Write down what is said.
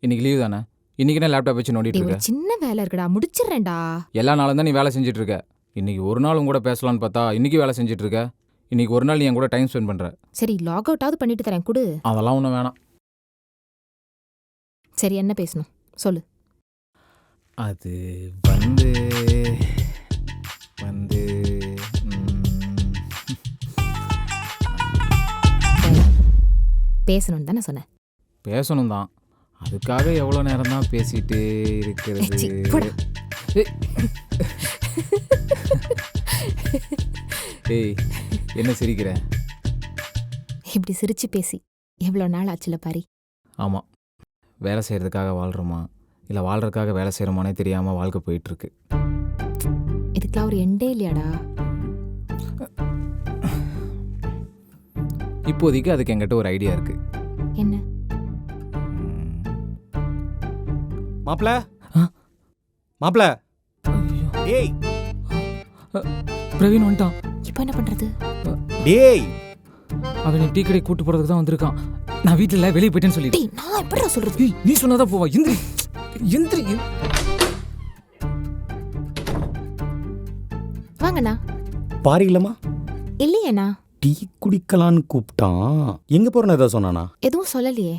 இன்னைக்கு லீவு தானே? இன்னைக்கு என்ன லேப்டாப் வச்சு நோண்டிட்டு ஒரு இருக்க? சின்ன வேலை இருக்குடா, முடிச்சிடுறேன்டா. எல்லா நாளும் தான் நீ வேலை செஞ்சுட்டு இருக்க. இன்னைக்கு ஒரு நாள் உன் கூட பேசலான்னு பார்த்தா இன்னைக்கு வேலை செஞ்சுட்டு இருக்க. இன்னைக்கு ஒரு நாள் நீ என் கூட டைம் ஸ்பெண்ட் பண்ற. சரி, லாக் அவுட்டாவது பண்ணிட்டு தரேன், குடு. அதெல்லாம் ஒன்றும் வேணாம். சரி, என்ன பேசணும் சொல்லு. அது வந்து வந்து பேசணும்னு தானே சொன்னேன். பேசணும் தான். அதுக்காக எவ்வளோ நேரம் தான் பேசிட்டு இருக்கிறது? சி, போடா. ஏய், என்ன சிரிக்கிற? இப்படி சிரிச்சு பேசி எவ்வளோ நாள் ஆச்சுல பாரி. ஆமாம், வேலை செய்கிறதுக்காக வாழ்கிறோமா இல்லை வாழ்கிறதுக்காக வேலை செய்கிறோமானே தெரியாமல் வாழ்க்கை போயிட்டுருக்கு. இதுக்கெல்லாம் ஒரு எண்டே இல்லையாடா? இப்போதைக்கு அதுக்கு என்கிட்ட ஒரு ஐடியா இருக்கு. என்ன? மாப்ள மாப்ள டேய் பிரவீன் வந்துட்டான். இப்போ என்ன பண்றது? டேய் அவன் டீ கடை கூட்டு போகிறதுக்கு தான் வந்திருக்கான். நான் வீட்டில் இல்லை, வெளியே போயிட்டேன்னு சொல்லிட்டு. டேய், நான் எப்படிடா சொல்றது? ஏய், நீ சொன்னாதான் போவா. எந்திரி எந்திரி. வாங்கண்ணா. பாரி இல்லம்மா, இல்லையேண்ணா. டீ குடிக்கலான்னு கூப்பிட்டான். எங்க போறேன்னு ஏதாவது சொன்னானா? எதுவும் சொல்லலையே.